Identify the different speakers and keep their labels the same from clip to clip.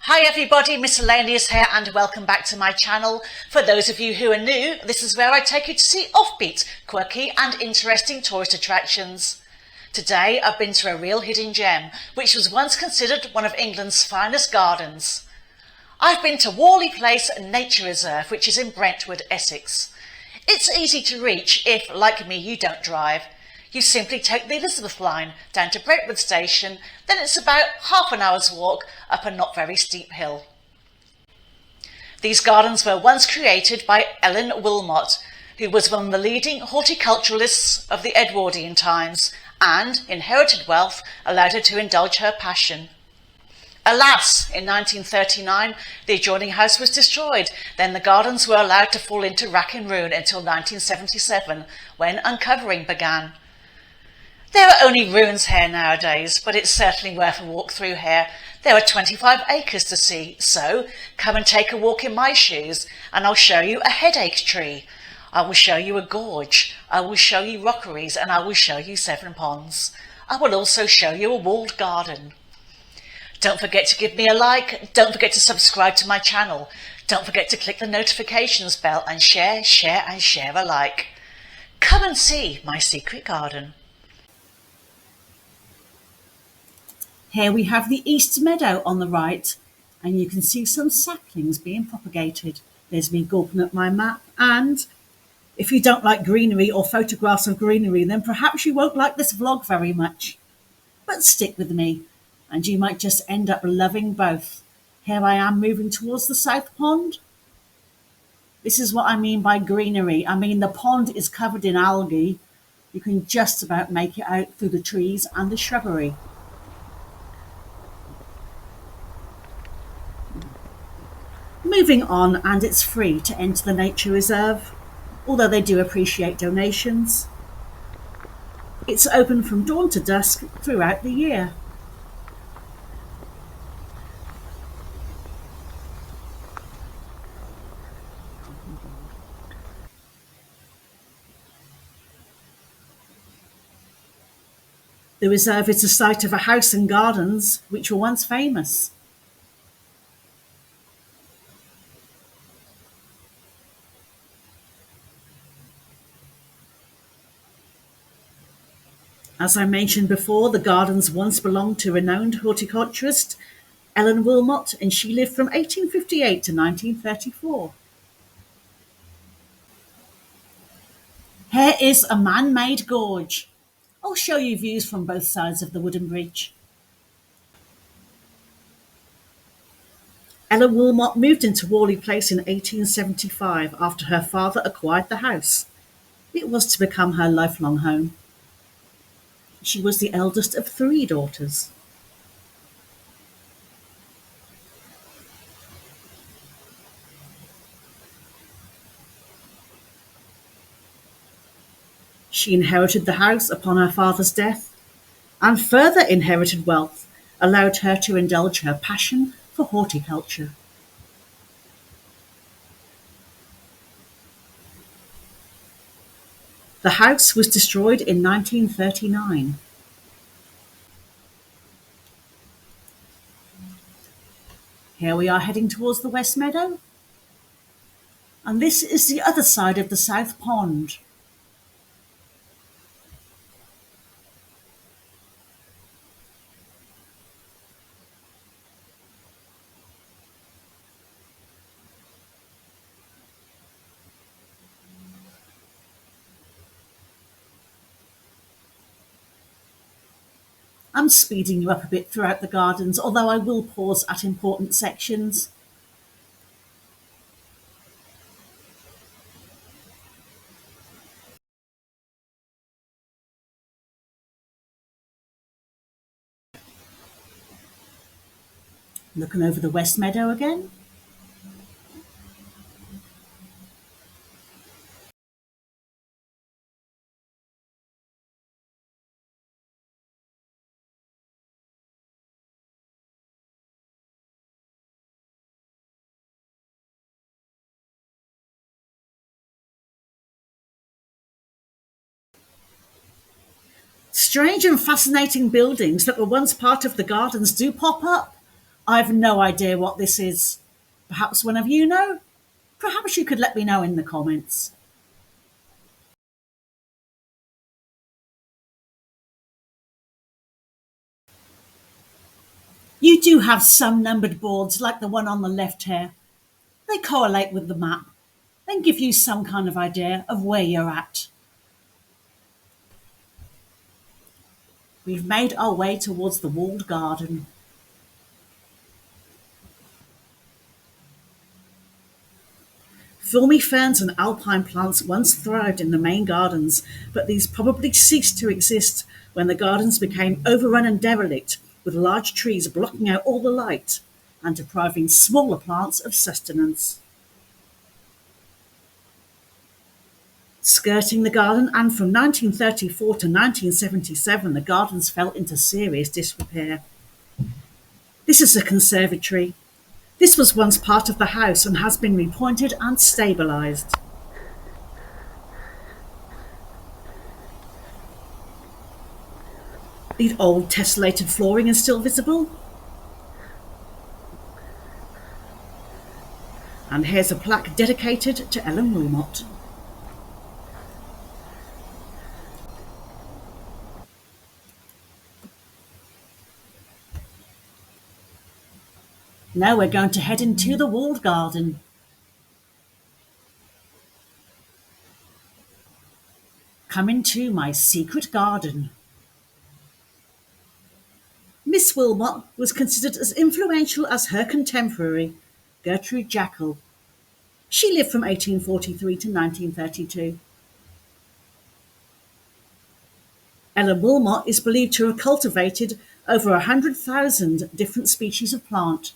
Speaker 1: Hi everybody, Miscellaneous here and welcome back to my channel. For those of you who are new, this is where I take you to see offbeat, quirky and interesting tourist attractions. Today I've been to a real hidden gem, which was once considered one of England's finest gardens. I've been to Warley Place Nature Reserve, which is in Brentwood, Essex. It's easy to reach if, like me, you don't drive. You simply take the Elizabeth line down to Brentwood station, then it's about half an hour's walk up a not very steep hill. These gardens were once created by Ellen Willmott, who was one of the leading horticulturists of the Edwardian times, and inherited wealth allowed her to indulge her passion. Alas, in 1939, the adjoining house was destroyed. Then the gardens were allowed to fall into rack and ruin until 1977, when uncovering began. There are only ruins here nowadays, but it's certainly worth a walk through here. There are 25 acres to see, so come and take a walk in my shoes and I'll show you a headache tree. I will show you a gorge, I will show you rockeries, and I will show you 7 ponds. I will also show you a walled garden. Don't forget to give me a like, don't forget to subscribe to my channel, don't forget to click the notifications bell and share alike. Come and see my secret garden. Here we have the East Meadow on the right, and you can see some saplings being propagated. There's me gawping at my map, and if you don't like greenery or photographs of greenery, then perhaps you won't like this vlog very much. But stick with me, and you might just end up loving both. Here I am moving towards the South Pond. This is what I mean by greenery. I mean the pond is covered in algae. You can just about make it out through the trees and the shrubbery. Moving on, and it's free to enter the nature reserve, although they do appreciate donations. It's open from dawn to dusk throughout the year. The reserve is the site of a house and gardens which were once famous. As I mentioned before, the gardens once belonged to renowned horticulturist Ellen Willmott, and she lived from 1858 to 1934. Here is a man-made gorge. I'll show you views from both sides of the wooden bridge. Ellen Willmott moved into Warley Place in 1875 after her father acquired the house. It was to become her lifelong home. She was the eldest of 3 daughters. She inherited the house upon her father's death, and further inherited wealth allowed her to indulge her passion for horticulture. The house was destroyed in 1939. Here we are heading towards the West Meadow, and this is the other side of the South Pond. I'm speeding you up a bit throughout the gardens, although I will pause at important sections. Looking over the West Meadow again. Strange and fascinating buildings that were once part of the gardens do pop up.
Speaker 2: I've no idea what this is. Perhaps one of you know? Perhaps you could let me know in the comments. You do have some numbered boards like the one on the left here. They correlate with the map and give you some kind of idea of where you're at. We've made our way towards the walled garden. Filmy ferns and alpine plants once thrived in the main gardens, but these probably ceased to exist when the gardens became overrun and derelict, with large trees blocking out all the light and depriving smaller plants of sustenance. Skirting the garden, and from 1934 to 1977, the gardens fell into serious disrepair. This is a conservatory. This was once part of the house and has been repointed and stabilised. The old tessellated flooring is still visible. And here's a plaque dedicated to Ellen Willmott. Now we're going to head into the walled garden. Come into my secret garden. Miss Willmott was considered as influential as her contemporary, Gertrude Jekyll. She lived from 1843 to 1932. Ellen Willmott is believed to have cultivated over 100,000 different species of plant.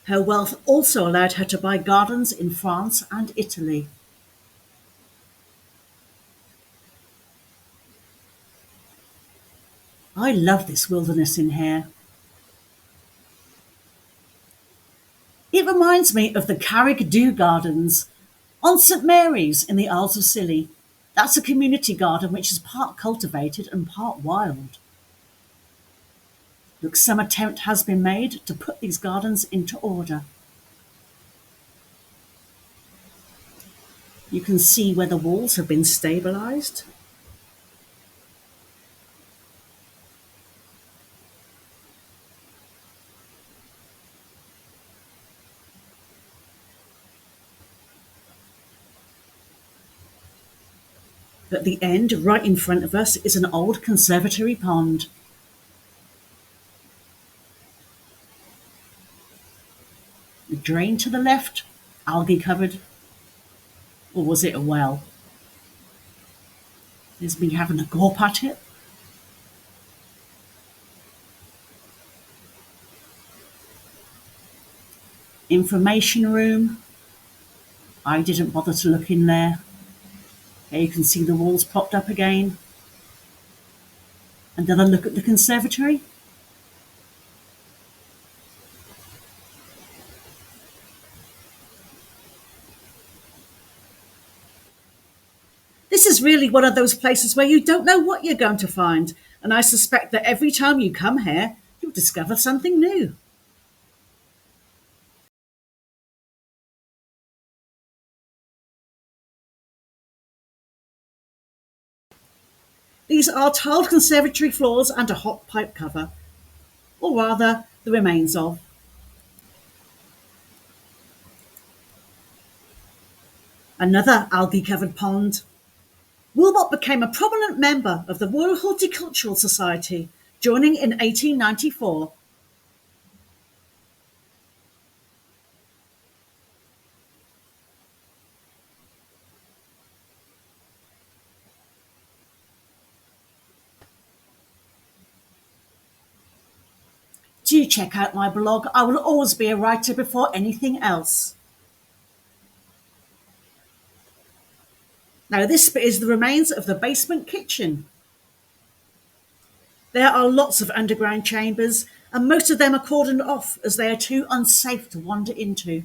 Speaker 2: Her wealth also allowed her to buy gardens in France and Italy. I love this wilderness in here. It reminds me of the Carrick Dew Gardens on St Mary's in the Isles of Scilly. That's a community garden which is part cultivated and part wild. Look, some attempt has been made to put these gardens into order. You can see where the walls have been stabilised. At the end, right in front of us, is an old conservatory pond. The drain to the left, algae covered. Or was it a well? There's me having a gawp at it. Information room. I didn't bother to look in there. Here you can see the walls propped up again. Another look at the conservatory. This is really one of those places where you don't know what you're going to find, and I suspect that every time you come here, you'll discover something new. These are tiled conservatory floors and a hot pipe cover, or rather, the remains of. Another algae-covered pond. Willmott became a prominent member of the Royal Horticultural Society, joining in 1894. Do check out my blog. I will always be a writer before anything else. Now this bit is the remains of the basement kitchen. There are lots of underground chambers, and most of them are cordoned off as they are too unsafe to wander into.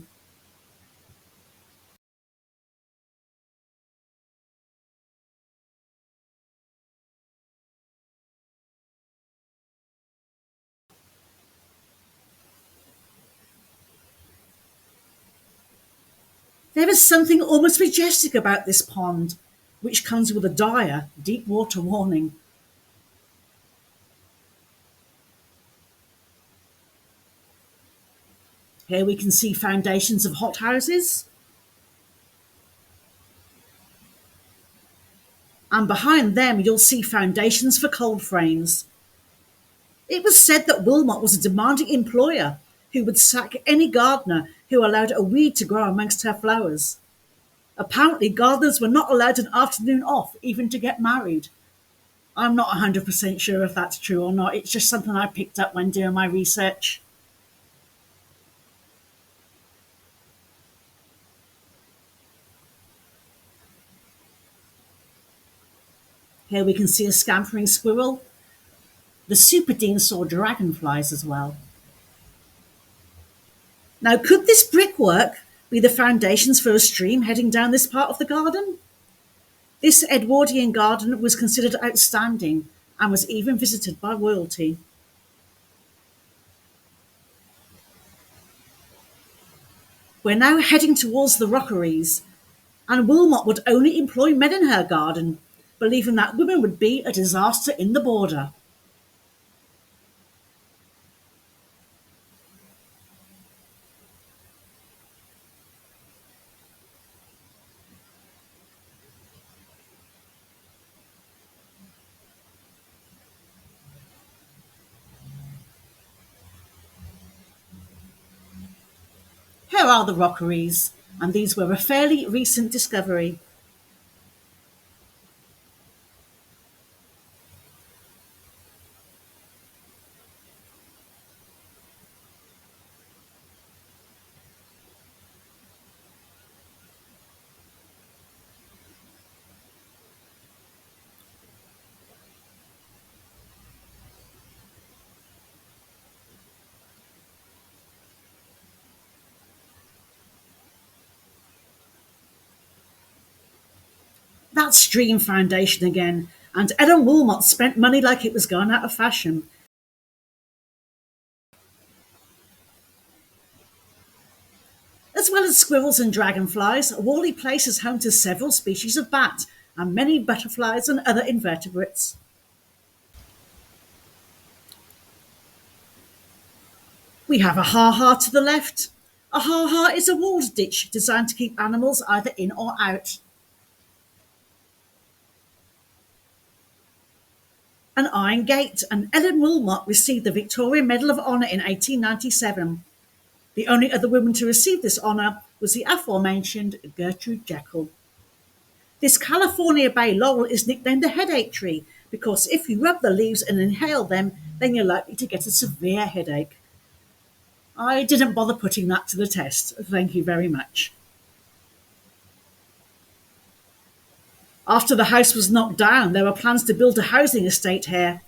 Speaker 2: There is something almost majestic about this pond, which comes with a dire, deep water warning. Here we can see foundations of hothouses, and behind them you'll see foundations for cold frames. It was said that Willmott was a demanding employer who would sack any gardener who allowed a weed to grow amongst her flowers. Apparently, gardeners were not allowed an afternoon off, even to get married. I'm not 100% sure if that's true or not. It's just something I picked up when doing my research. Here we can see a scampering squirrel. The super dean saw dragonflies as well. Now, could this brickwork be the foundations for a stream heading down this part of the garden? This Edwardian garden was considered outstanding and was even visited by royalty. We're now heading towards the rockeries, and Willmott would only employ men in her garden, believing that women would be a disaster in the border. Here are the rockeries, and these were a fairly recent discovery. That stream foundation again, and Ellen Willmott spent money like it was gone out of fashion. As well as squirrels and dragonflies, Warley Place is home to several species of bat and many butterflies and other invertebrates. We have a ha-ha to the left. A ha-ha is a walled ditch designed to keep animals either in or out. An iron gate, and Ellen Willmott received the Victoria Medal of Honour in 1897. The only other woman to receive this honour was the aforementioned Gertrude Jekyll. This California Bay laurel is nicknamed the headache tree because if you rub the leaves and inhale them, then you're likely to get a severe headache. I didn't bother putting that to the test, thank you very much. After the house was knocked down, there were plans to build a housing estate here.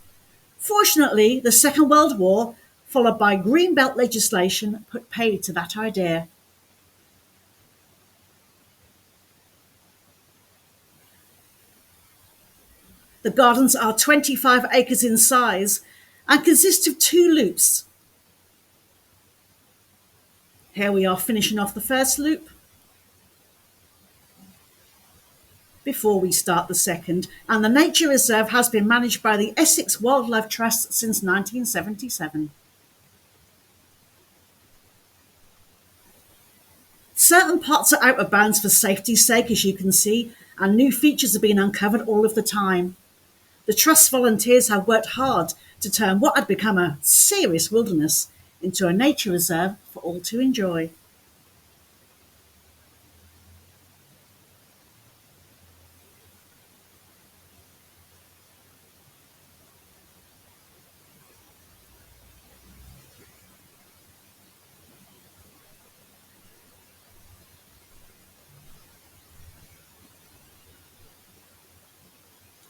Speaker 2: Fortunately, the Second World War, followed by Greenbelt legislation, put paid to that idea. The gardens are 25 acres in size and consist of 2 loops. Here we are finishing off the first loop before we start the second, and the nature reserve has been managed by the Essex Wildlife Trust since 1977. Certain parts are out of bounds for safety's sake, as you can see, and new features are being uncovered all of the time. The Trust volunteers have worked hard to turn what had become a serious wilderness into a nature reserve for all to enjoy.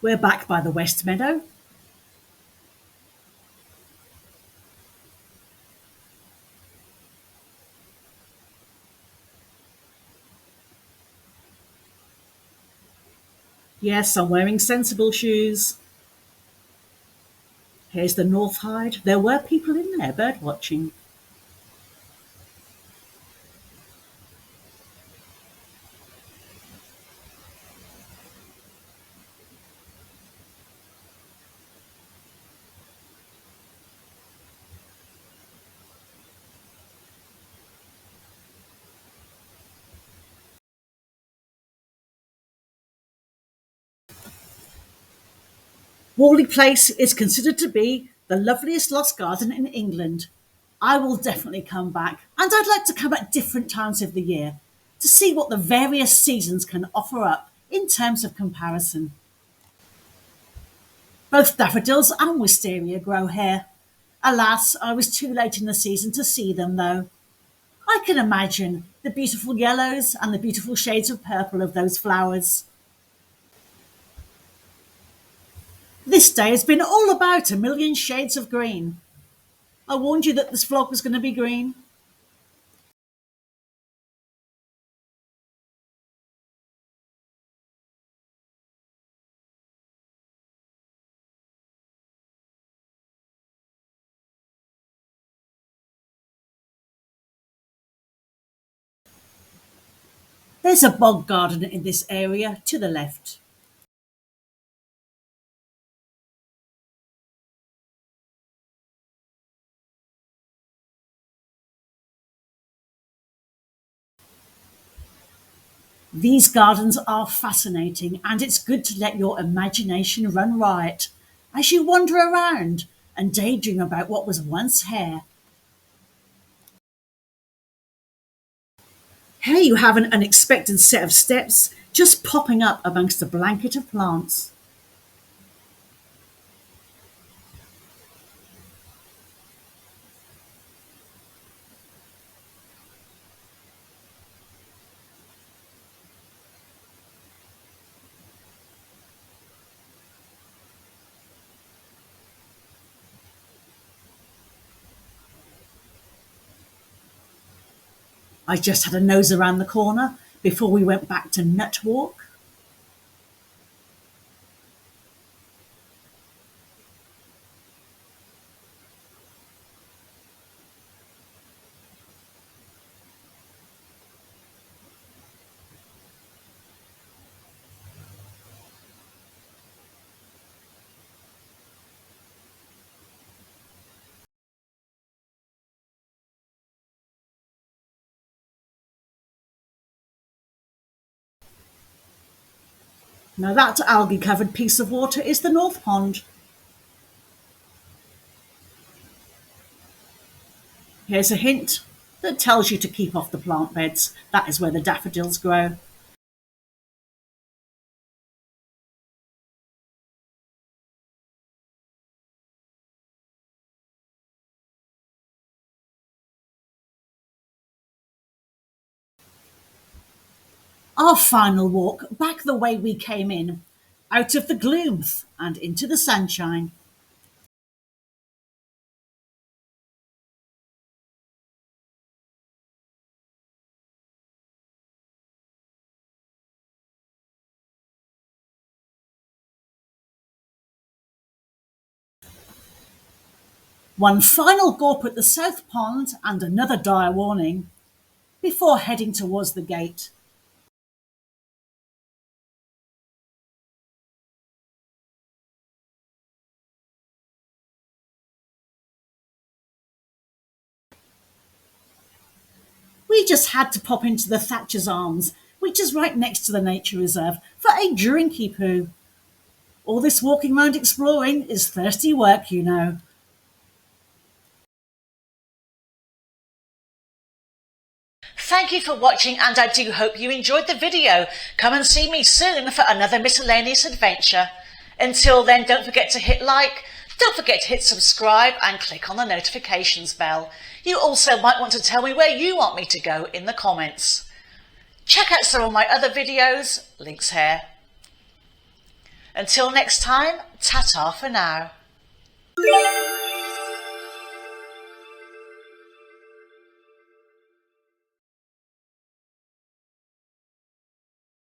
Speaker 2: We're back by the West Meadow. Yes, I'm wearing sensible shoes. Here's the North Hyde. There were people in there bird watching. Warley Place is considered to be the loveliest lost garden in England. I will definitely come back, and I'd like to come at different times of the year to see what the various seasons can offer up in terms of comparison. Both daffodils and wisteria grow here. Alas, I was too late in the season to see them though. I can imagine the beautiful yellows and the beautiful shades of purple of those flowers. This day has been all about a million shades of green. I warned you that this vlog was going to be green. There's a bog garden in this area to the left. These gardens are fascinating, and it's good to let your imagination run riot as you wander around and daydream about what was once here. Here you have an unexpected set of steps just popping up amongst a blanket of plants. I just had a nose around the corner before we went back to Nut Walk. Now that algae-covered piece of water is the North Pond. Here's a hint that tells you to keep off the plant beds. That is where the daffodils grow. Our final walk back the way we came in, out of the gloom and into the sunshine. One final gawp at the South Pond and another dire warning before heading towards the gate. We just had to pop into the Thatcher's Arms, which is right next to the nature reserve, for a drinky poo. All this walking round exploring is thirsty work, you know.
Speaker 1: Thank you for watching, and I do hope you enjoyed the video. Come and see me soon for another miscellaneous adventure. Until then, don't forget to hit like, don't forget to hit subscribe and click on the notifications bell. You also might want to tell me where you want me to go in the comments. Check out some of my other videos, links here. Until next time, ta-ta for now.